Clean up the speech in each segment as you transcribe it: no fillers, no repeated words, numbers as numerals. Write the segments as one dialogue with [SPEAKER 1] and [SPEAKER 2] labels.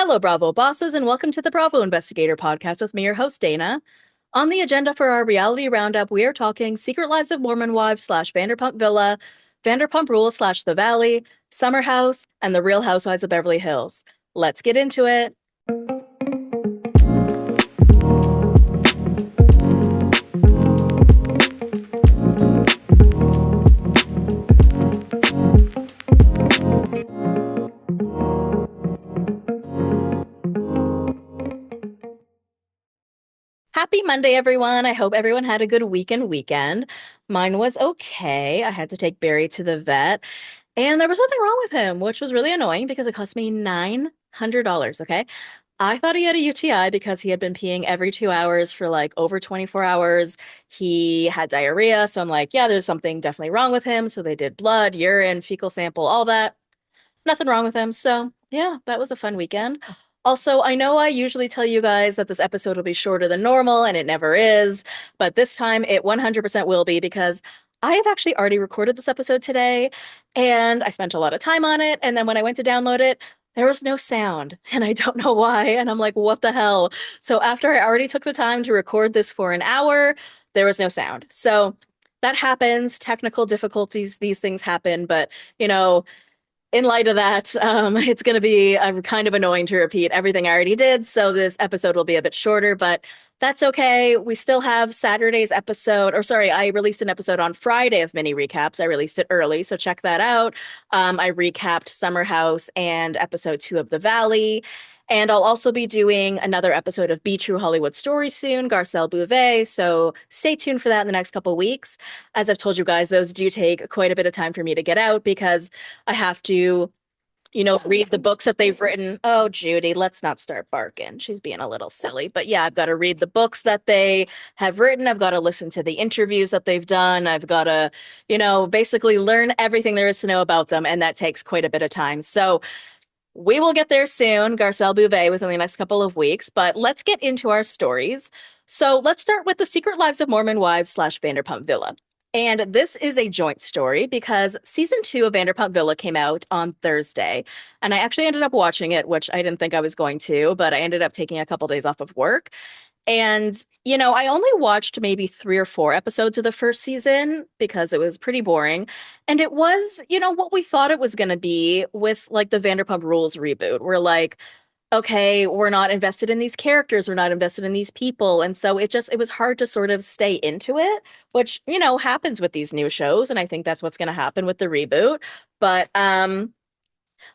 [SPEAKER 1] Hello, Bravo bosses, and welcome to the Bravo Investigator podcast with me, your host, Dana. On the agenda for our Reality Roundup, we are talking Secret Lives of Mormon Wives / Vanderpump Villa, Vanderpump Rules / The Valley, Summer House, and The Real Housewives of Beverly Hills. Let's get into it. Happy Monday, everyone. I hope everyone had a good weekend. Mine was okay. I had to take Barry to the vet, and there was nothing wrong with him, which was really annoying because it cost me $900, okay? I thought he had a UTI because he had been peeing every 2 hours for like over 24 hours. He had diarrhea, so I'm like, yeah, there's something definitely wrong with him. So they did blood, urine, fecal sample, all that. Nothing wrong with him. So yeah, that was a fun weekend. Also, I know I usually tell you guys that this episode will be shorter than normal, and it never is, but this time it 100% will be because I have actually already recorded this episode today, and I spent a lot of time on it, and then when I went to download it, there was no sound, and I don't know why, and I'm like, what the hell? So after I already took the time to record this for an hour, there was no sound. So that happens, technical difficulties, these things happen, but in light of that, it's going to be kind of annoying to repeat everything I already did, so this episode will be a bit shorter, but that's okay. We still have Saturday's episode, or sorry, I released an episode on Friday of mini recaps. I released it early, so check that out. I recapped Summer House and episode 2 of The Valley. And I'll also be doing another episode of Be True Hollywood Story soon, Garcelle Bouvet. So stay tuned for that in the next couple weeks. As I've told you guys, those do take quite a bit of time for me to get out because I have to, read the books that they've written. Oh, Judy, let's not start barking. She's being a little silly. But yeah, I've got to read the books that they have written. I've got to listen to the interviews that they've done. I've got to, basically learn everything there is to know about them. And that takes quite a bit of time. So we will get there soon, Garcelle Bouvet, within the next couple of weeks, but let's get into our stories. So let's start with the Secret Lives of Mormon Wives / Vanderpump Villa. And this is a joint story because season 2 of Vanderpump Villa came out on Thursday. And I actually ended up watching it, which I didn't think I was going to, but I ended up taking a couple days off of work. And, I only watched maybe 3 or 4 episodes of the first season because it was pretty boring. And it was, what we thought it was going to be with like the Vanderpump Rules reboot. We're like, okay, we're not invested in these characters, we're not invested in these people. And so it was hard to sort of stay into it, which, happens with these new shows. And I think that's what's going to happen with the reboot. But,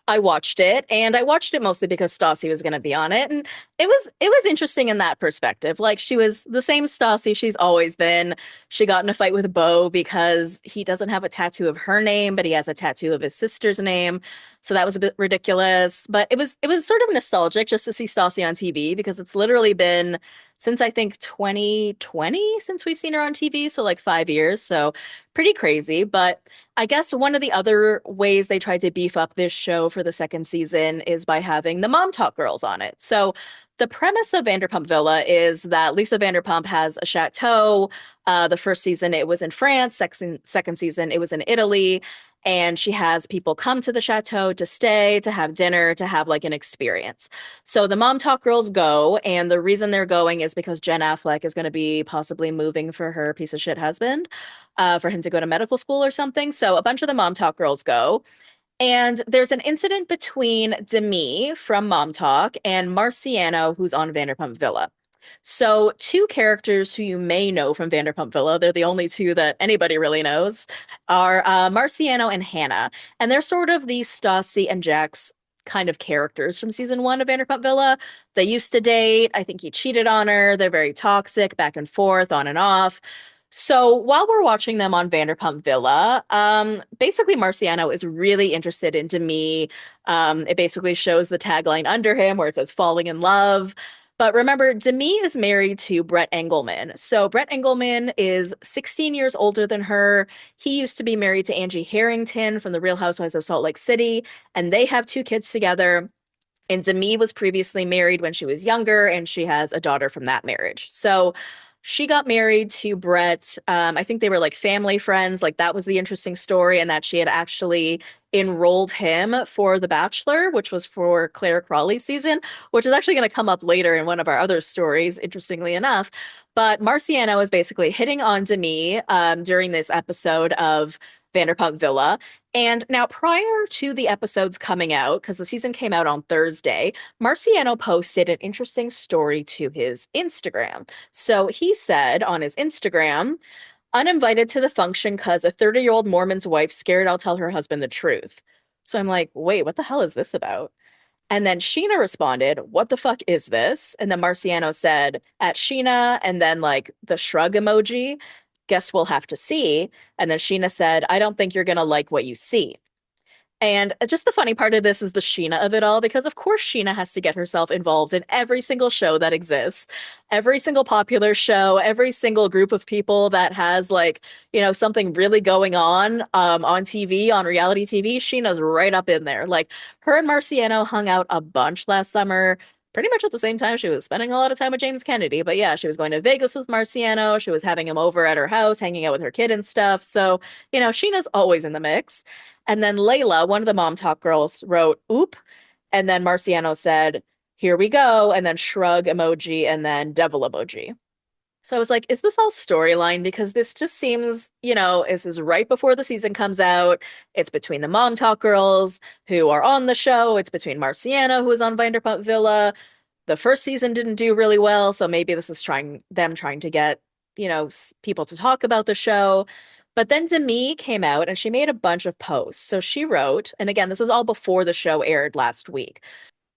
[SPEAKER 1] I watched it, and I watched it mostly because Stassi was going to be on it, and it was interesting in that perspective. Like, she was the same Stassi she's always been. She got in a fight with Beau because he doesn't have a tattoo of her name, but he has a tattoo of his sister's name. So that was a bit ridiculous, but it was sort of nostalgic just to see Stassi on TV because it's literally been since I think 2020 since we've seen her on TV, so like 5 years. So pretty crazy, but I guess one of the other ways they tried to beef up this show for the second season is by having the MomTok girls on it. So the premise of Vanderpump Villa is that Lisa Vanderpump has a chateau. The first season it was in France, second season it was in Italy, and she has people come to the chateau to stay, to have dinner, to have like an experience. So the MomTok girls go, and the reason they're going is because Jen Affleck is going to be possibly moving for her piece of shit husband, for him to go to medical school or something. So a bunch of the MomTok girls go. And there's an incident between Demi from MomTok and Marciano, who's on Vanderpump Villa. So, two characters who you may know from Vanderpump Villa, they're the only two that anybody really knows, are Marciano and Hannah. And they're sort of the Stassi and Jax kind of characters from season 1 of Vanderpump Villa. They used to date. I think he cheated on her. They're very toxic, back and forth, on and off. So while we're watching them on Vanderpump Villa, basically Marciano is really interested in Demi. It basically shows the tagline under him where it says falling in love. But remember, Demi is married to Brett Engelman. So Brett Engelman is 16 years older than her. He used to be married to Angie Harrington from The Real Housewives of Salt Lake City, and they have 2 kids together. And Demi was previously married when she was younger, and she has a daughter from that marriage. So she got married to Brett. I think they were like family friends. Like that was the interesting story, and that she had actually enrolled him for The Bachelor, which was for Claire Crawley's season, which is actually going to come up later in one of our other stories, interestingly enough. But Marciano is basically hitting on Demi during this episode of Vanderpump Villa. And now, prior to the episodes coming out, because the season came out on Thursday, Marciano posted an interesting story to his Instagram. So he said on his Instagram, uninvited to the function because a 30-year-old Mormon's wife scared I'll tell her husband the truth. So I'm like, wait, what the hell is this about? And then Sheena responded, what the fuck is this? And then Marciano said, at Sheena, and then like the shrug emoji, guess we'll have to see. And then Sheena said, I don't think you're going to like what you see. And just the funny part of this is the Sheena of it all, because of course Sheena has to get herself involved in every single show that exists, every single popular show, every single group of people that has like, something really going on TV, on reality TV. Sheena's right up in there. Like her and Marciano hung out a bunch last summer. Pretty much at the same time, she was spending a lot of time with James Kennedy. But yeah, she was going to Vegas with Marciano. She was having him over at her house, hanging out with her kid and stuff. So, Sheena's always in the mix. And then Layla, one of the MomTok girls, wrote, oop. And then Marciano said, here we go. And then shrug emoji and then devil emoji. So I was like, is this all storyline? Because this just seems, this is right before the season comes out. It's between the MomTok girls who are on the show. It's between Marciano, who is on Vanderpump Villa. The first season didn't do really well. So maybe this is trying to get, people to talk about the show. But then Demi came out and she made a bunch of posts. So she wrote, and again, this is all before the show aired last week.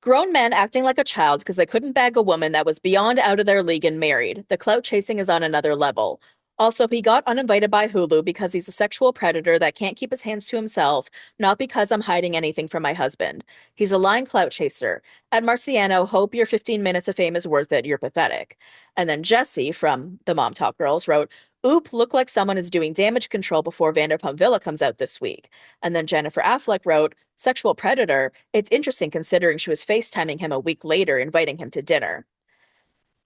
[SPEAKER 1] Grown men acting like a child because they couldn't bag a woman that was beyond out of their league and married. The clout chasing is on another level. Also, he got uninvited by Hulu because he's a sexual predator that can't keep his hands to himself, not because I'm hiding anything from my husband. He's a lying clout chaser. At Marciano, hope your 15 minutes of fame is worth it. You're pathetic. And then Jesse from the MomTok Girls wrote, oop, look like someone is doing damage control before Vanderpump Villa comes out this week. And then Jennifer Affleck wrote, sexual predator. It's interesting considering she was FaceTiming him a week later, inviting him to dinner.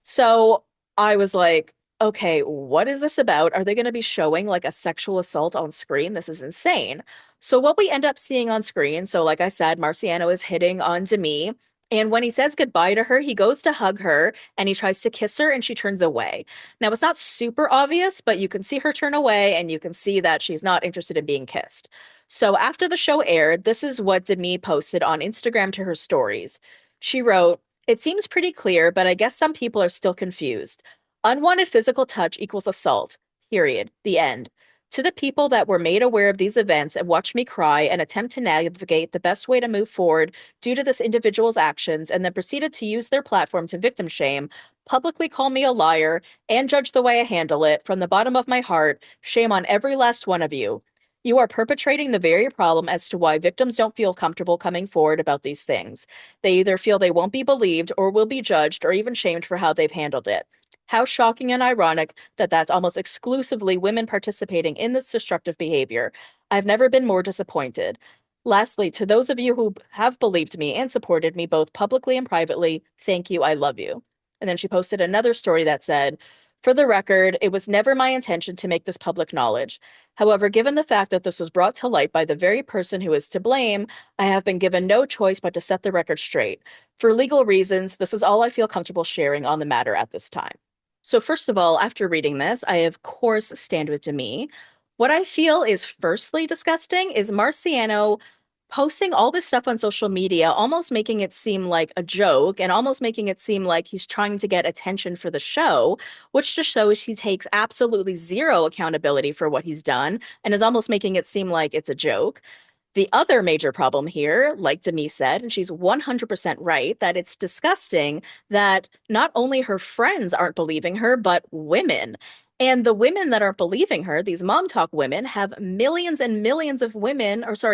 [SPEAKER 1] So I was like, okay, what is this about? Are they going to be showing like a sexual assault on screen? This is insane. So what we end up seeing on screen, so like I said, Marciano is hitting on Demi. And when he says goodbye to her, he goes to hug her and he tries to kiss her and she turns away. Now, it's not super obvious, but you can see her turn away and you can see that she's not interested in being kissed. So after the show aired, this is what Demi posted on Instagram to her stories. She wrote, it seems pretty clear, but I guess some people are still confused. Unwanted physical touch equals assault. Period. The end. To the people that were made aware of these events and watched me cry and attempt to navigate the best way to move forward due to this individual's actions and then proceeded to use their platform to victim shame, publicly call me a liar, and judge the way I handle it, from the bottom of my heart, shame on every last one of you. You are perpetrating the very problem as to why victims don't feel comfortable coming forward about these things. They either feel they won't be believed or will be judged or even shamed for how they've handled it. How shocking and ironic that that's almost exclusively women participating in this destructive behavior. I've never been more disappointed. Lastly, to those of you who have believed me and supported me both publicly and privately, thank you, I love you. And then she posted another story that said, for the record, it was never my intention to make this public knowledge. However, given the fact that this was brought to light by the very person who is to blame, I have been given no choice but to set the record straight. For legal reasons, this is all I feel comfortable sharing on the matter at this time. So first of all, after reading this, I of course stand with Demi. What I feel is firstly disgusting is Marciano posting all this stuff on social media, almost making it seem like a joke and almost making it seem like he's trying to get attention for the show, which just shows he takes absolutely zero accountability for what he's done and is almost making it seem like it's a joke. The other major problem here, like Demi said, and she's 100% right, that it's disgusting that not only her friends aren't believing her, but women. And the women that aren't believing her, these MomTok women, have millions and millions of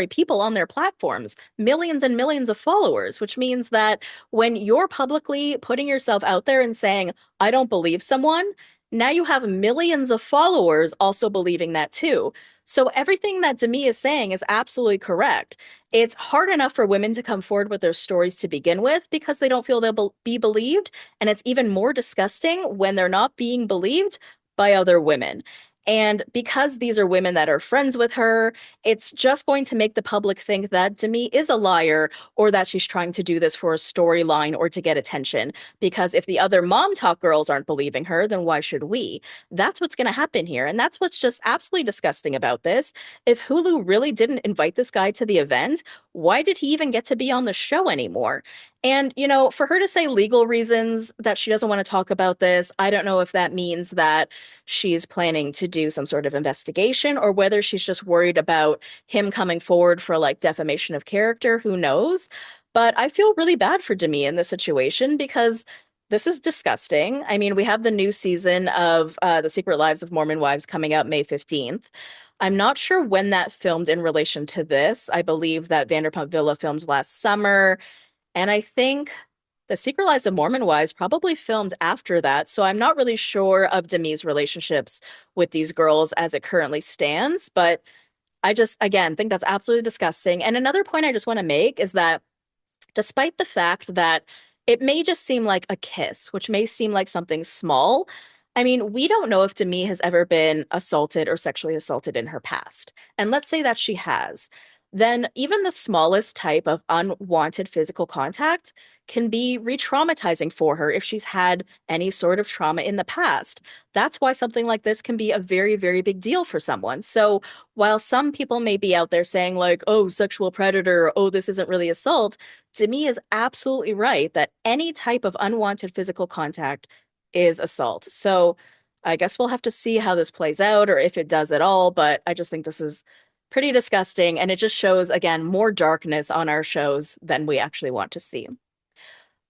[SPEAKER 1] people on their platforms, millions and millions of followers, which means that when you're publicly putting yourself out there and saying, I don't believe someone, now you have millions of followers also believing that too. So everything that Demi is saying is absolutely correct. It's hard enough for women to come forward with their stories to begin with because they don't feel they'll be believed. And it's even more disgusting when they're not being believed by other women. And because these are women that are friends with her, it's just going to make the public think that Demi is a liar or that she's trying to do this for a storyline or to get attention. Because if the other MomTok girls aren't believing her, then why should we? That's what's going to happen here. And that's what's just absolutely disgusting about this. If Hulu really didn't invite this guy to the event, why did he even get to be on the show anymore? And, for her to say legal reasons that she doesn't want to talk about this, I don't know if that means that she's planning to do some sort of investigation or whether she's just worried about him coming forward for like defamation of character. Who knows? But I feel really bad for Demi in this situation because this is disgusting. I mean, we have the new season of The Secret Lives of Mormon Wives coming out May 15th. I'm not sure when that filmed in relation to this. I believe that Vanderpump Villa filmed last summer. And I think The Secret Lives of Mormon Wives probably filmed after that. So I'm not really sure of Demi's relationships with these girls as it currently stands. But I just, again, think that's absolutely disgusting. And another point I just want to make is that despite the fact that it may just seem like a kiss, which may seem like something small, I mean, we don't know if Demi has ever been assaulted or sexually assaulted in her past. And let's say that she has. Then even the smallest type of unwanted physical contact can be re-traumatizing for her if she's had any sort of trauma in the past. That's why something like this can be a very, very big deal for someone. So while some people may be out there saying like, oh, sexual predator, oh, this isn't really assault, Demi is absolutely right that any type of unwanted physical contact is assault. So I guess we'll have to see how this plays out or if it does at all, but I just think this is pretty disgusting and it just shows, again, more darkness on our shows than we actually want to see.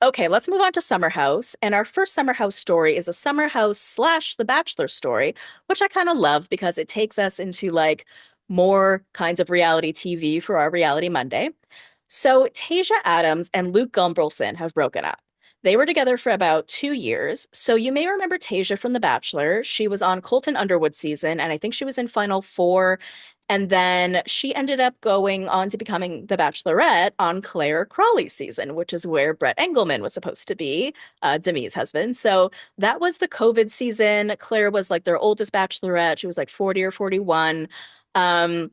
[SPEAKER 1] Okay, let's move on to Summer House. And our first Summer House story is a Summer House slash The Bachelor story, which I kind of love because it takes us into like more kinds of reality TV for our Reality Monday. So Tayshia Adams and Luke Gulbranson have broken up. They were together for about 2 years. So you may remember Tayshia from The Bachelor. She was on Colton Underwood's season, and I think she was in Final Four. And then she ended up going on to becoming the Bachelorette on Claire Crawley's season, which is where Brett Engelman was supposed to be, Demi's husband. So that was the COVID season. Claire was like their oldest Bachelorette. She was like 40 or 41. Um,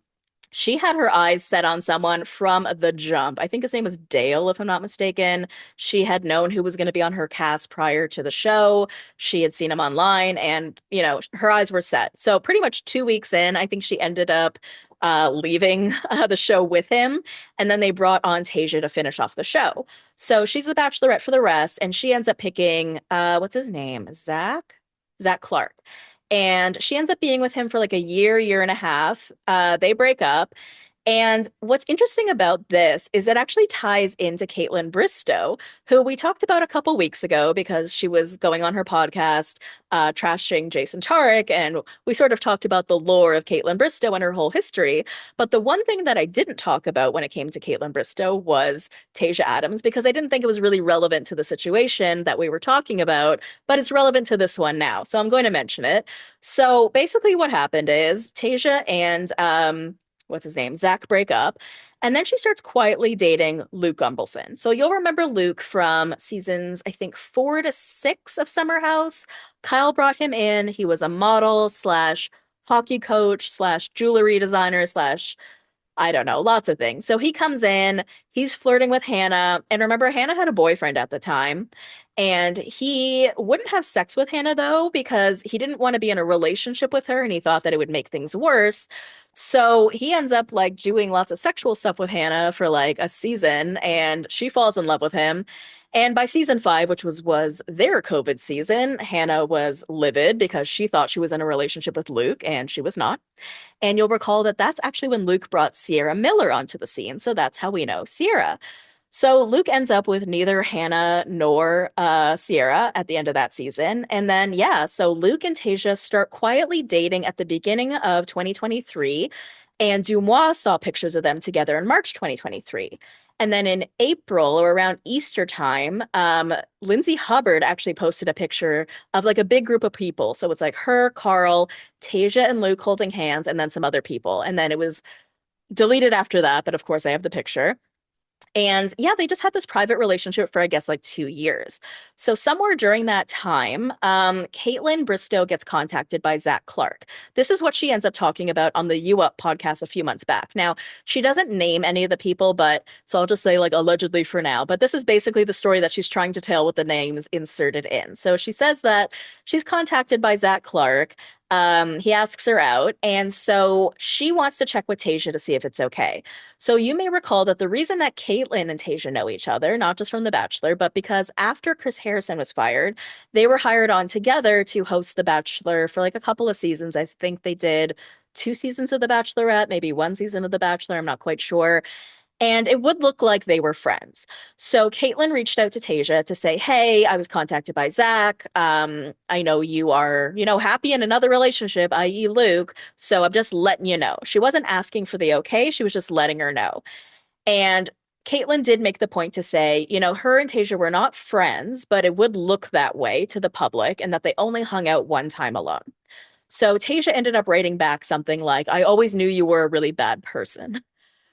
[SPEAKER 1] she had her eyes set on someone from the jump. I think his name was Dale, if I'm not mistaken. She had known who was going to be on her cast prior to the show. She had seen him online and, her eyes were set. So pretty much 2 weeks in, I think she ended up leaving the show with him. And then they brought on Tayshia to finish off the show. So she's the Bachelorette for the rest. And she ends up picking, what's his name? Zach Clark. And she ends up being with him for like a year and a half. They break up. And what's interesting about this is it actually ties into Kaitlyn Bristowe, who we talked about a couple weeks ago because she was going on her podcast, trashing Jason Tarek, and we sort of talked about the lore of Kaitlyn Bristowe and her whole history. But the one thing that I didn't talk about when it came to Kaitlyn Bristowe was Tayshia Adams, because I didn't think it was really relevant to the situation that we were talking about, but it's relevant to this one now. So I'm going to mention it. So basically what happened is Tayshia and what's his name? Zach break up. And then she starts quietly dating Luke Gulbranson. So you'll remember Luke from seasons, I think, 4 to 6 of Summer House. Kyle brought him in. He was a model slash hockey coach slash jewelry designer slash I don't know, lots of things. So he comes in, he's flirting with Hannah. And remember, Hannah had a boyfriend at the time. And he wouldn't have sex with Hannah, though, because he didn't want to be in a relationship with her and he thought that it would make things worse. So he ends up like doing lots of sexual stuff with Hannah for like a season and she falls in love with him. And by season 5, which was their COVID season, Hannah was livid because she thought she was in a relationship with Luke and she was not. And you'll recall that that's actually when Luke brought Sierra Miller onto the scene. So that's how we know Sierra. So Luke ends up with neither Hannah nor Sierra at the end of that season. And then, yeah, so Luke and Tayshia start quietly dating at the beginning of 2023. And Dumois saw pictures of them together in March 2023. And then in April or around Easter time, Lindsay Hubbard actually posted a picture of like a big group of people. So it's like her, Carl, Tayshia, and Luke holding hands, and then some other people. And then it was deleted after that. But of course, I have the picture. And yeah, they just had this private relationship for, I guess, like 2 years. So somewhere during that time, Caitlin Bristow gets contacted by Zach Clark. This is what she ends up talking about on the You Up podcast a few months back. Now, she doesn't name any of the people, but so I'll just say like allegedly for now. But this is basically the story that she's trying to tell with the names inserted in. So she says that she's contacted by Zach Clark. He asks her out, and so she wants to check with Tayshia to see if it's okay. So you may recall that the reason that Caitlyn and Tayshia know each other, not just from The Bachelor, but because after Chris Harrison was fired, they were hired on together to host The Bachelor for like a couple of seasons. I think they did 2 seasons of The Bachelorette, maybe 1 season of The Bachelor. I'm not quite sure. And it would look like they were friends. So Caitlin reached out to Tayshia to say, hey, I was contacted by Zach. I know you are, happy in another relationship, i.e. Luke. So I'm just letting you know. She wasn't asking for the okay. She was just letting her know. And Caitlin did make the point to say, her and Tayshia were not friends, but it would look that way to the public and that they only hung out one time alone. So Tayshia ended up writing back something like, I always knew you were a really bad person.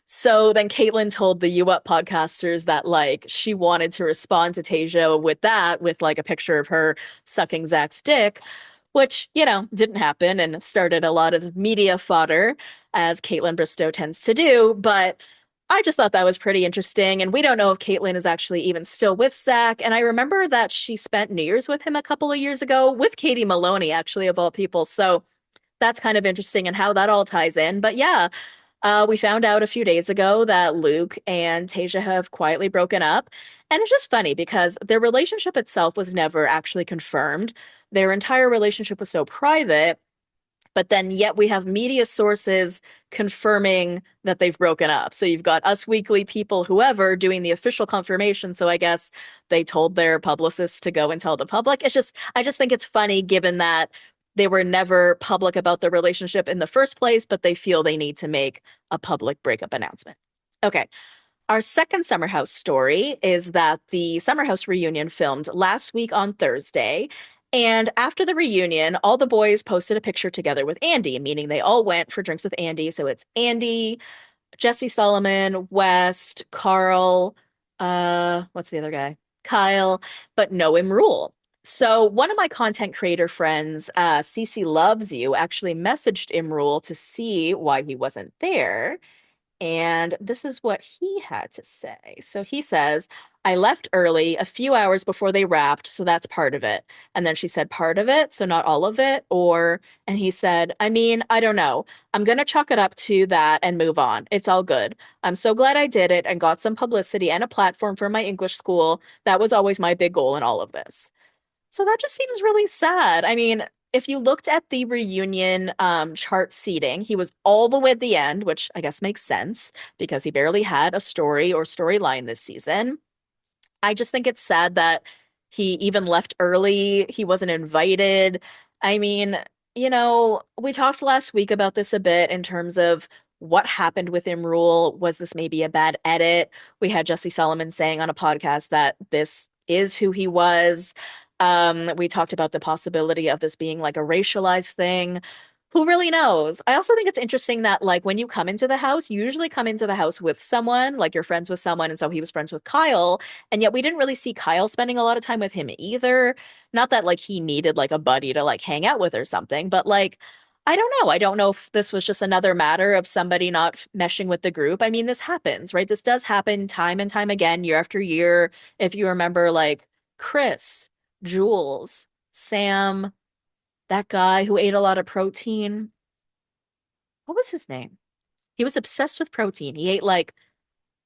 [SPEAKER 1] So then Caitlin told the You Up podcasters that like she wanted to respond to Tayshia with that, with like a picture of her sucking Zach's dick, which, didn't happen and started a lot of media fodder, as Caitlin Bristow tends to do. But I just thought that was pretty interesting. And we don't know if Caitlin is actually even still with Zach. And I remember that she spent New Year's with him a couple of years ago with Katie Maloney, actually, of all people. So that's kind of interesting and how that all ties in. But yeah, we found out a few days ago that Luke and Tayshia have quietly broken up. And it's just funny because their relationship itself was never actually confirmed. Their entire relationship was so private, but then yet we have media sources confirming that they've broken up. So you've got Us Weekly people, whoever, doing the official confirmation. So I guess they told their publicists to go and tell the public. I just think it's funny given that they were never public about their relationship in the first place, but they feel they need to make a public breakup announcement. Okay. Our second Summer House story is that the Summer House reunion filmed last week on Thursday. And after the reunion, all the boys posted a picture together with Andy, meaning they all went for drinks with Andy. So it's Andy, Jesse Solomon, West, Carl, what's the other guy? Kyle, but no Imrul. So one of my content creator friends, Cece Loves You, actually messaged Imrul to see why he wasn't there. And this is what he had to say. So he says, I left early a few hours before they wrapped, so that's part of it. And then she said, part of it, so not all of it. And he said, I mean, I don't know. I'm going to chalk it up to that and move on. It's all good. I'm so glad I did it and got some publicity and a platform for my English school. That was always my big goal in all of this. So that just seems really sad. I mean, if you looked at the reunion chart seating, he was all the way at the end, which I guess makes sense because he barely had a story or storyline this season. I just think it's sad that he even left early. He wasn't invited. I mean, we talked last week about this a bit in terms of what happened with Imrul. Was this maybe a bad edit? We had Jesse Solomon saying on a podcast that this is who he was. We talked about the possibility of this being like a racialized thing. Who really knows? I also think it's interesting that, like, when you come into the house, you usually come into the house with someone, like you're friends with someone. And so he was friends with Kyle. And yet we didn't really see Kyle spending a lot of time with him either. Not that, like, he needed, like, a buddy to, like, hang out with or something, but, like, I don't know. I don't know if this was just another matter of somebody not meshing with the group. I mean, this happens, right? This does happen time and time again, year after year. If you remember, like, Chris, Jules, Sam, that guy who ate a lot of protein. What was his name? He was obsessed with protein. He ate like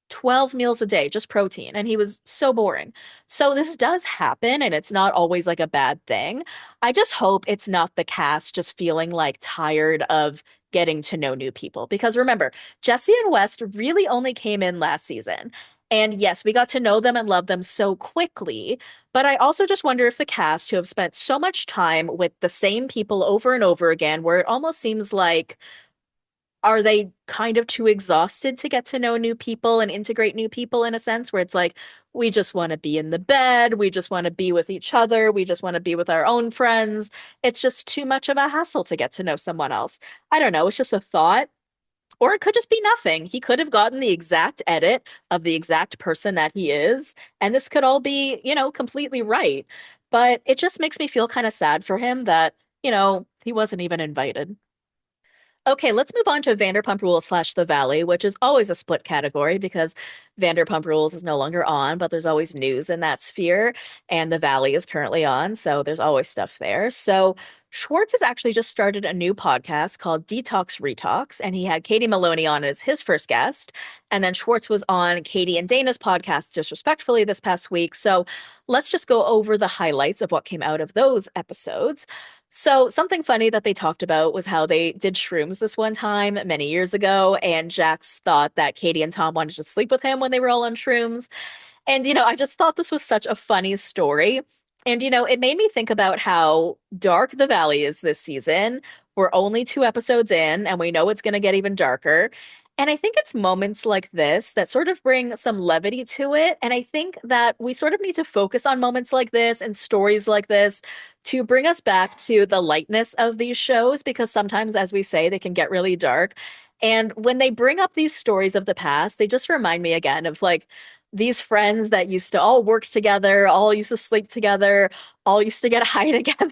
[SPEAKER 1] 12 meals a day, just protein, and he was so boring. So this does happen, and it's not always like a bad thing. I just hope it's not the cast just feeling like tired of getting to know new people. Because remember, Jesse and West really only came in last season. And yes, we got to know them and love them so quickly. But I also just wonder if the cast, who have spent so much time with the same people over and over again, where it almost seems like, are they kind of too exhausted to get to know new people and integrate new people in a sense where it's like, we just want to be in the bed, we just want to be with each other, we just want to be with our own friends. It's just too much of a hassle to get to know someone else. I don't know, it's just a thought. Or it could just be nothing. He could have gotten the exact edit of the exact person that he is, and this could all be, completely right. But it just makes me feel kind of sad for him that, he wasn't even invited. Okay, let's move on to Vanderpump Rules slash The Valley, which is always a split category because Vanderpump Rules is no longer on, but there's always news in that sphere, and The Valley is currently on, so there's always stuff there. So Schwartz has actually just started a new podcast called Detox Retox, and he had Katie Maloney on as his first guest. And then Schwartz was on Katie and Dana's podcast, Disrespectfully, this past week. So let's just go over the highlights of what came out of those episodes. So, something funny that they talked about was how they did shrooms this one time many years ago, and Jax thought that Katie and Tom wanted to sleep with him when they were all on shrooms. And, I just thought this was such a funny story. And, it made me think about how dark the valley is this season. We're only 2 episodes in, and we know it's going to get even darker. And I think it's moments like this that sort of bring some levity to it. And I think that we sort of need to focus on moments like this and stories like this to bring us back to the lightness of these shows, because sometimes, as we say, they can get really dark. And when they bring up these stories of the past, they just remind me again of like these friends that used to all work together, all used to sleep together, all used to get high together.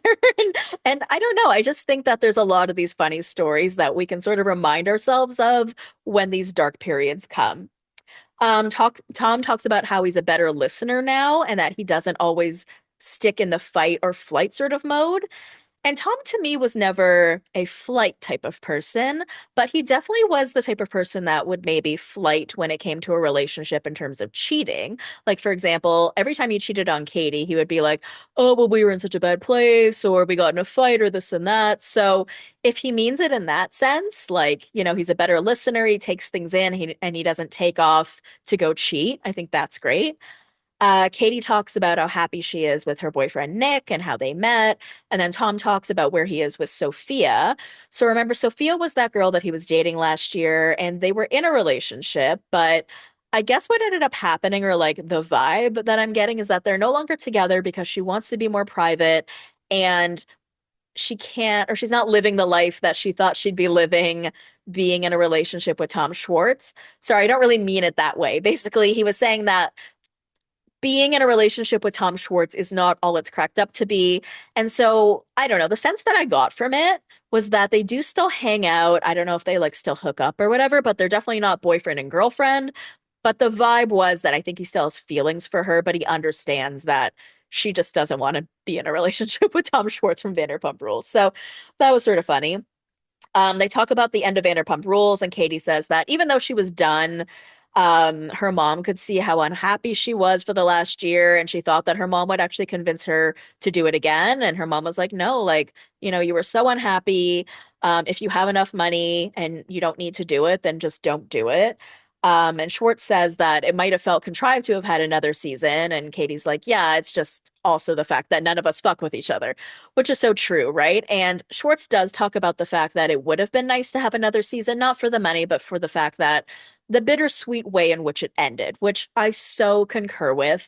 [SPEAKER 1] And I don't know, I just think that there's a lot of these funny stories that we can sort of remind ourselves of when these dark periods come. Tom talks about how he's a better listener now and that he doesn't always stick in the fight or flight sort of mode. And Tom to me was never a flight type of person, but he definitely was the type of person that would maybe flight when it came to a relationship in terms of cheating. Like, for example, every time he cheated on Katie, he would be like, oh, well, we were in such a bad place, or we got in a fight, or this and that. So if he means it in that sense, like, he's a better listener, he takes things in, and he doesn't take off to go cheat, I think that's great. Katie talks about how happy she is with her boyfriend Nick and how they met. And then Tom talks about where he is with Sophia. So remember, Sophia was that girl that he was dating last year, and they were in a relationship. But I guess what ended up happening, or like the vibe that I'm getting, is that they're no longer together because she wants to be more private and she can't, or she's not living the life that she thought she'd be living being in a relationship with Tom Schwartz. Sorry, I don't really mean it that way. Basically, he was saying that being in a relationship with Tom Schwartz is not all it's cracked up to be. And so, I don't know, the sense that I got from it was that they do still hang out. I don't know if they like still hook up or whatever, but they're definitely not boyfriend and girlfriend. But the vibe was that I think he still has feelings for her, but he understands that she just doesn't want to be in a relationship with Tom Schwartz from Vanderpump Rules. So that was sort of funny. They talk about the end of Vanderpump Rules, and Katie says that even though she was done, her mom could see how unhappy she was for the last year, and she thought that her mom would actually convince her to do it again. And her mom was like, no, like, you were so unhappy. If you have enough money and you don't need to do it, then just don't do it. And Schwartz says that it might have felt contrived to have had another season. And Katie's like, yeah, it's just also the fact that none of us fuck with each other, which is so true, right? And Schwartz does talk about the fact that it would have been nice to have another season, not for the money, but for the fact that the bittersweet way in which it ended, which I so concur with.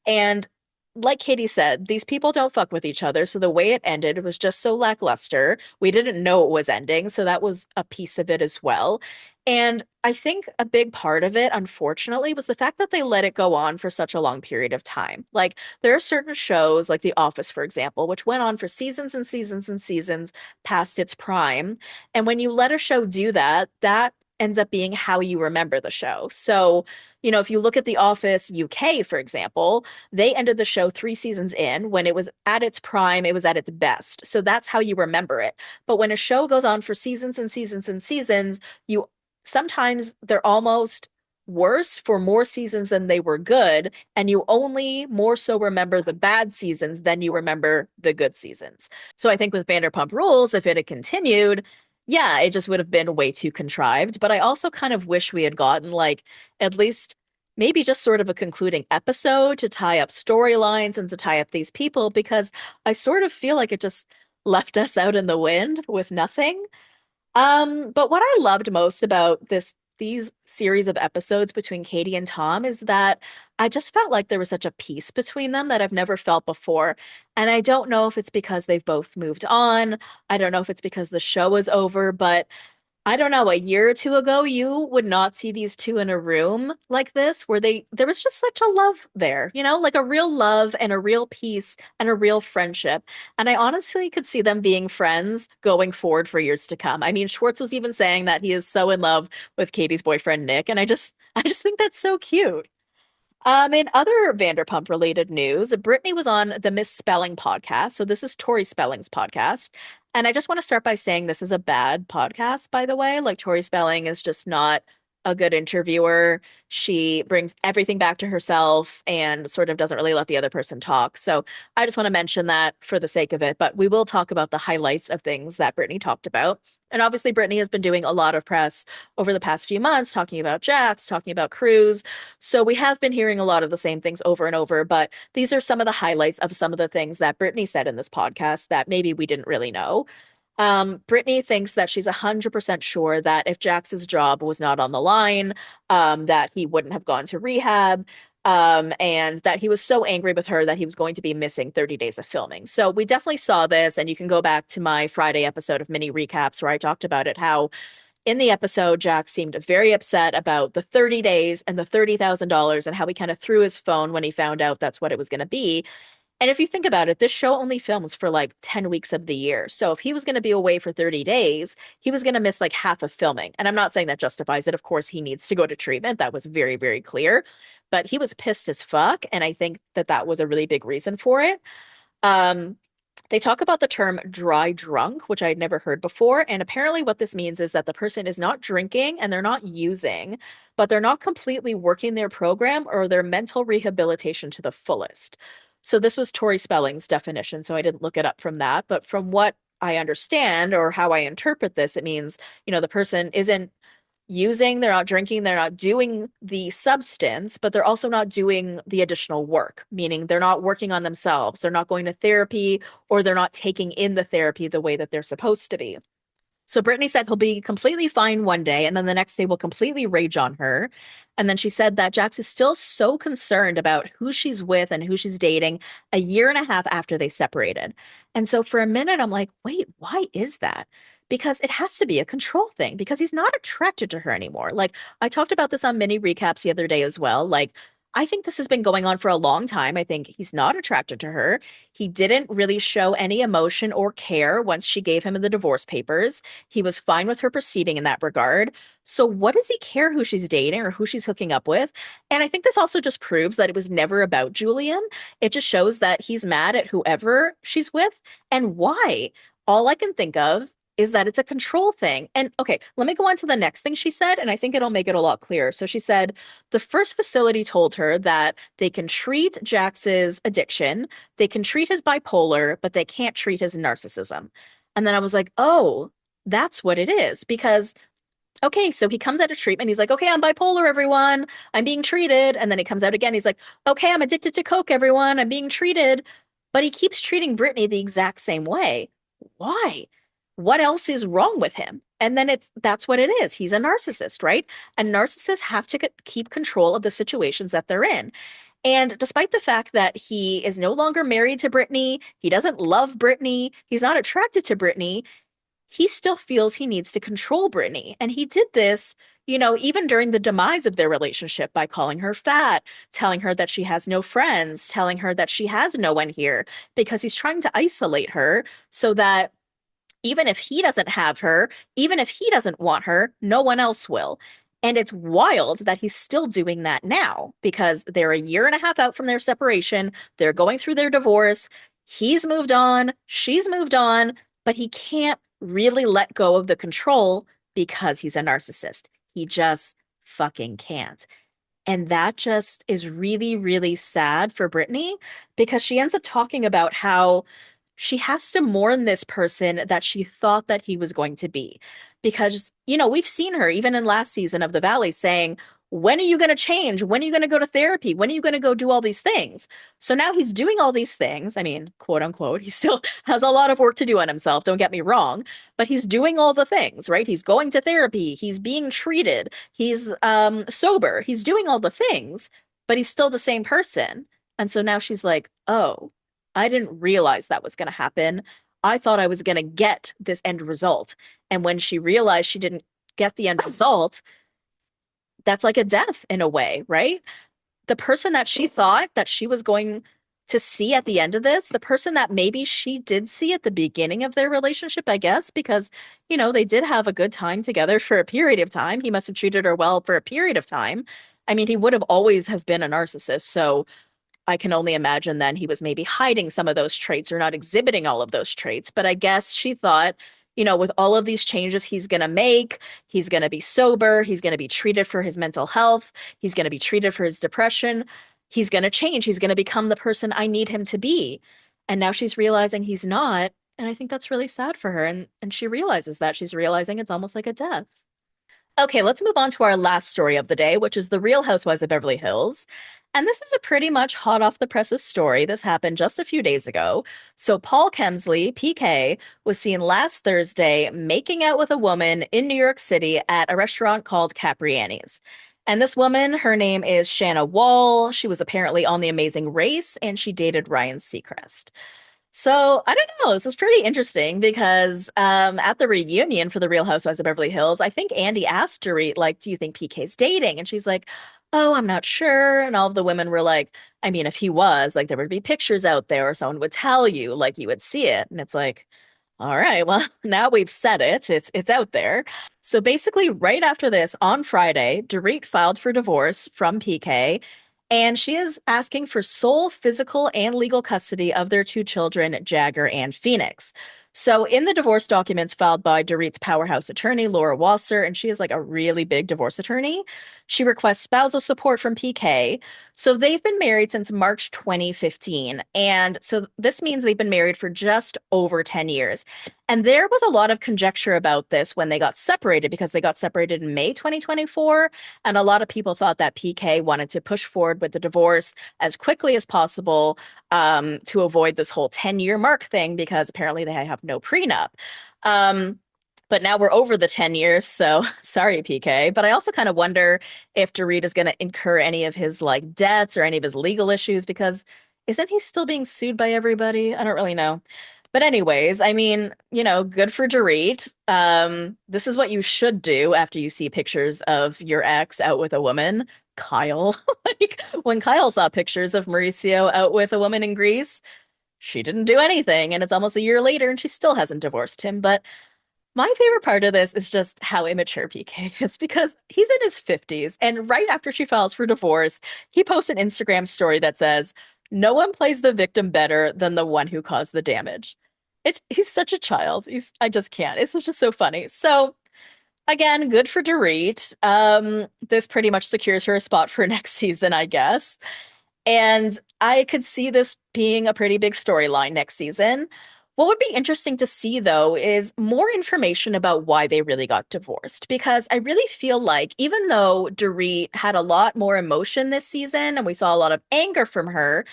[SPEAKER 1] And like Katie said, these people don't fuck with each other. So the way it ended was just so lackluster. We didn't know it was ending. So that was a piece of it as well. And I think a big part of it, unfortunately, was the fact that they let it go on for such a long period of time. Like, there are certain shows, like The Office, for example, which went on for seasons and seasons and seasons past its prime. And when you let a show do that, that ends up being how you remember the show. So, if you look at The Office UK, for example, they ended the show 3 seasons in. When it was at its prime, it was at its best. So that's how you remember it. But when a show goes on for seasons and seasons and seasons, you sometimes they're almost worse for more seasons than they were good, and you only more so remember the bad seasons than you remember the good seasons. So I think with Vanderpump Rules, if it had continued, yeah, it just would have been way too contrived. But I also kind of wish we had gotten like at least maybe just sort of a concluding episode to tie up storylines and to tie up these people, because I sort of feel like it just left us out in the wind with nothing. But what I loved most about these series of episodes between Katie and Tom is that I just felt like there was such a peace between them that I've never felt before. And I don't know if it's because they've both moved on. I don't know if it's because the show is over, but I don't know, a year or two ago, you would not see these two in a room like this, where there was just such a love there, like a real love and a real peace and a real friendship. And I honestly could see them being friends going forward for years to come. I mean, Schwartz was even saying that he is so in love with Katie's boyfriend, Nick. And I just think that's so cute. In other Vanderpump related news, Brittany was on the Miss Spelling podcast. So this is Tori Spelling's podcast. And I just want to start by saying this is a bad podcast, by the way. Like Tori Spelling is just not a good interviewer. She brings everything back to herself and sort of doesn't really let the other person talk. So I just want to mention that for the sake of it. But we will talk about the highlights of things that Brittany talked about. And obviously, Brittany has been doing a lot of press over the past few months, talking about Jax, talking about Cruz. So we have been hearing a lot of the same things over and over, but these are some of the highlights of some of the things that Brittany said in this podcast that maybe we didn't really know. Brittany thinks that she's 100% sure that if Jax's job was not on the line, that he wouldn't have gone to rehab, and that he was so angry with her that he was going to be missing 30 days of filming. So we definitely saw this, and you can go back to my Friday episode of mini recaps where I talked about it, how in the episode, Jax seemed very upset about the 30 days and the $30,000 and how he kind of threw his phone when he found out that's what it was going to be. And if you think about it, this show only films for like 10 weeks of the year. So if he was going to be away for 30 days, he was going to miss like half of filming. And I'm not saying that justifies it. Of course, he needs to go to treatment. That was very, very clear. But he was pissed as fuck. And I think that that was a really big reason for it. Um, they talk about the term dry drunk, which I had never heard before. And apparently, what this means is that the person is not drinking and they're not using, but they're not completely working their program or their mental rehabilitation to the fullest. So, this was Tori Spelling's definition. So, I didn't look it up from that. But from what I understand or how I interpret this, it means, the person isn't using, they're not drinking, they're not doing the substance, but they're also not doing the additional work, meaning they're not working on themselves, they're not going to therapy, or they're not taking in the therapy the way that they're supposed to be. So Brittany said he'll be completely fine one day, and then the next day will completely rage on her. And then she said that Jax is still so concerned about who she's with and who she's dating a year and a half after they separated. And so for a minute, I'm like, wait, why is that? Because it has to be a control thing because he's not attracted to her anymore. Like I talked about this on mini recaps the other day as well. Like I think this has been going on for a long time. I think he's not attracted to her. He didn't really show any emotion or care once she gave him the divorce papers. He was fine with her proceeding in that regard. So what does he care who she's dating or who she's hooking up with? And I think this also just proves that it was never about Julian. It just shows that he's mad at whoever she's with and why. All I can think of is that it's a control thing. And okay, let me go on to the next thing she said, and I think it'll make it a lot clearer. So she said the first facility told her that they can treat Jax's addiction, they can treat his bipolar, but they can't treat his narcissism. And then I was like, oh, that's what it is. Because, okay, so he comes out of treatment. He's like, okay, I'm bipolar, everyone. I'm being treated. And then he comes out again. He's like, okay, I'm addicted to Coke, everyone. I'm being treated. But he keeps treating Brittany the exact same way. Why? What else is wrong with him? And then that's what it is. He's a narcissist, right? And narcissists have to keep control of the situations that they're in. And despite the fact that he is no longer married to Brittany, he doesn't love Brittany, he's not attracted to Brittany, he still feels he needs to control Brittany. And he did this, even during the demise of their relationship by calling her fat, telling her that she has no friends, telling her that she has no one here, because he's trying to isolate her so that even if he doesn't have her, even if he doesn't want her, no one else will. And it's wild that he's still doing that now because they're a year and a half out from their separation. They're going through their divorce. He's moved on. She's moved on, but he can't really let go of the control because he's a narcissist. He just fucking can't. And that just is really, really sad for Brittany because she ends up talking about how she has to mourn this person that she thought that he was going to be. Because, we've seen her even in last season of The Valley saying, when are you going to change? When are you going to go to therapy? When are you going to go do all these things? So now he's doing all these things. I mean, quote unquote, he still has a lot of work to do on himself. Don't get me wrong, but he's doing all the things, right? He's going to therapy. He's being treated. He's sober. He's doing all the things, but he's still the same person. And so now she's like, oh, I didn't realize that was going to happen. I thought I was going to get this end result. And when she realized she didn't get the end result, that's like a death in a way, right? The person that she thought that she was going to see at the end of this, the person that maybe she did see at the beginning of their relationship, I guess, because, they did have a good time together for a period of time. He must have treated her well for a period of time. I mean, he would have always have been a narcissist. So I can only imagine then he was maybe hiding some of those traits or not exhibiting all of those traits. But I guess she thought, with all of these changes he's going to make, he's going to be sober, he's going to be treated for his mental health, he's going to be treated for his depression, he's going to change, he's going to become the person I need him to be. And now she's realizing he's not. And I think that's really sad for her. And she realizes that. She's realizing it's almost like a death. Okay, let's move on to our last story of the day, which is the Real Housewives of Beverly Hills. And this is a pretty much hot off the presses story. This happened just a few days ago. So, Paul Kemsley, PK, was seen last Thursday making out with a woman in New York City at a restaurant called Capriani's. And this woman, her name is Shanna Wall. She was apparently on The Amazing Race, and she dated Ryan Seacrest. So I don't know. This is pretty interesting because at the reunion for the Real Housewives of Beverly Hills, I think Andy asked Dorit, like, do you think PK's dating? And she's like, oh, I'm not sure. And all of the women were like, I mean, if he was, like, there would be pictures out there or someone would tell you, like, you would see it. And it's like, all right, well, now we've said it. It's out there. So basically, right after this, on Friday, Dorit filed for divorce from PK, and she is asking for sole physical and legal custody of their two children, Jagger and Phoenix. So in the divorce documents filed by Dorit's powerhouse attorney, Laura Wasser, and she is like a really big divorce attorney, she requests spousal support from PK. So they've been married since March 2015. And so this means they've been married for just over 10 years. And there was a lot of conjecture about this when they got separated because they got separated in May 2024. And a lot of people thought that PK wanted to push forward with the divorce as quickly as possible to avoid this whole 10-year mark thing because apparently they have no prenup. But now we're over the 10 years, so sorry, PK. But I also kind of wonder if Dorit is going to incur any of his like debts or any of his legal issues because isn't he still being sued by everybody? I don't really know. But anyways, I mean, good for Dorit. This is what you should do after you see pictures of your ex out with a woman. Kyle. Like when Kyle saw pictures of Mauricio out with a woman in Greece, she didn't do anything. And it's almost a year later and she still hasn't divorced him. But my favorite part of this is just how immature PK is because he's in his 50s. And right after she files for divorce, he posts an Instagram story that says, no one plays the victim better than the one who caused the damage. He's such a child. I just can't. It's just so funny. So again, good for Dorit. This pretty much secures her a spot for next season, I guess. And I could see this being a pretty big storyline next season. What would be interesting to see, though, is more information about why they really got divorced. Because I really feel like even though Dorit had a lot more emotion this season and we saw a lot of anger from her,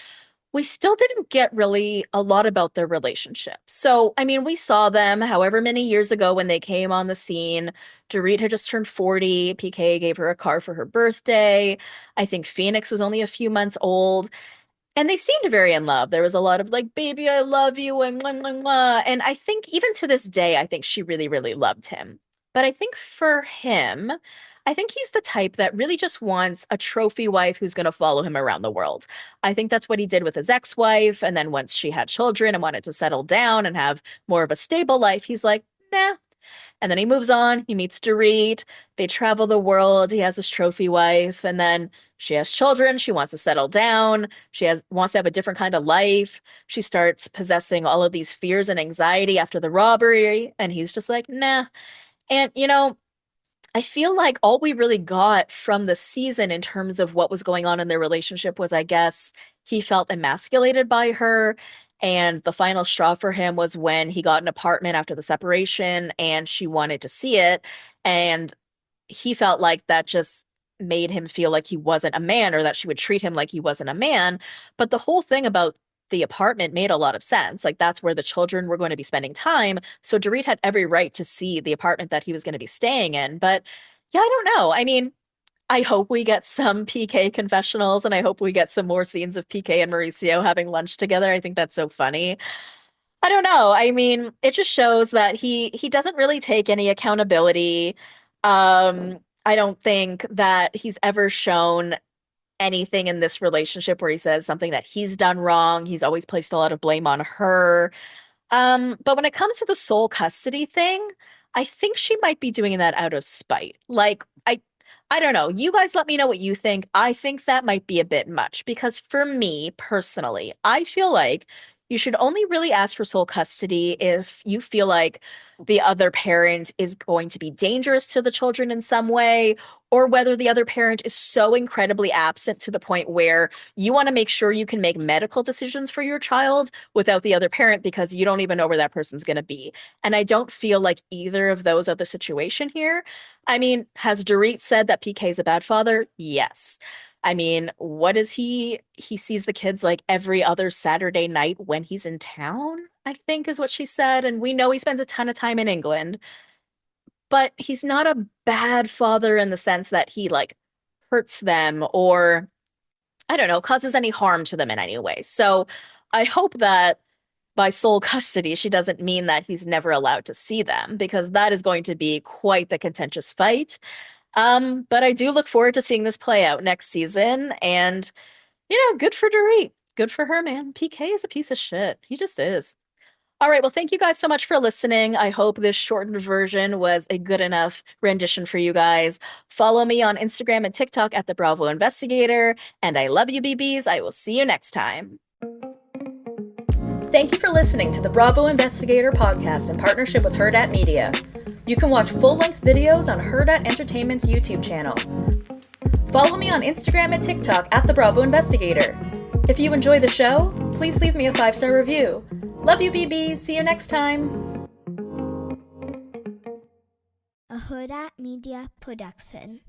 [SPEAKER 1] we still didn't get really a lot about their relationship. So, I mean, we saw them however many years ago when they came on the scene. Dorit had just turned 40. PK gave her a car for her birthday. I think Phoenix was only a few months old. And they seemed very in love. There was a lot of like, baby, I love you, and mwah, mwah, mwah. And I think even to this day, I think she really, really loved him. But I think for him, I think he's the type that really just wants a trophy wife who's going to follow him around the world. I think that's what he did with his ex-wife. And then once she had children and wanted to settle down and have more of a stable life, he's like, nah. And then he moves on, he meets Dorit, they travel the world, he has his trophy wife, and then she has children, she wants to settle down, wants to have a different kind of life. She starts possessing all of these fears and anxiety after the robbery, and he's just like, nah. And I feel like all we really got from the season in terms of what was going on in their relationship was, I guess, he felt emasculated by her. And the final straw for him was when he got an apartment after the separation and she wanted to see it. And he felt like that just made him feel like he wasn't a man or that she would treat him like he wasn't a man. But the whole thing about the apartment made a lot of sense. Like that's where the children were going to be spending time. So Dorit had every right to see the apartment that he was going to be staying in. But yeah, I don't know. I mean, I hope we get some PK confessionals and I hope we get some more scenes of PK and Mauricio having lunch together. I think that's so funny. I don't know. I mean, it just shows that he doesn't really take any accountability. I don't think that he's ever shown anything in this relationship where he says something that he's done wrong. He's always placed a lot of blame on her. But when it comes to the sole custody thing, I think she might be doing that out of spite. Like, I don't know. You guys let me know what you think. I think that might be a bit much because for me personally, I feel like you should only really ask for sole custody if you feel like the other parent is going to be dangerous to the children in some way, or whether the other parent is so incredibly absent to the point where you want to make sure you can make medical decisions for your child without the other parent because you don't even know where that person's going to be. And I don't feel like either of those are the situation here. I mean, has Dorit said that PK is a bad father? Yes. I mean, what is he? He sees the kids like every other Saturday night when he's in town, I think is what she said. And we know he spends a ton of time in England, but he's not a bad father in the sense that he like hurts them or, I don't know, causes any harm to them in any way. So I hope that by sole custody, she doesn't mean that he's never allowed to see them because that is going to be quite the contentious fight. But I do look forward to seeing this play out next season. And, good for Dorit. Good for her, man. PK is a piece of shit. He just is. All right. Well, thank you guys so much for listening. I hope this shortened version was a good enough rendition for you guys. Follow me on Instagram and TikTok at the Bravo Investigator. And I love you, BBs. I will see you next time. Thank you for listening to the Bravo Investigator podcast in partnership with Hurrdat Media. You can watch full-length videos on Hurrdat Entertainment's YouTube channel. Follow me on Instagram and TikTok at the Bravo Investigator. If you enjoy the show, please leave me a 5-star review. Love you, BBs. See you next time.
[SPEAKER 2] A Hurrdat Media Production.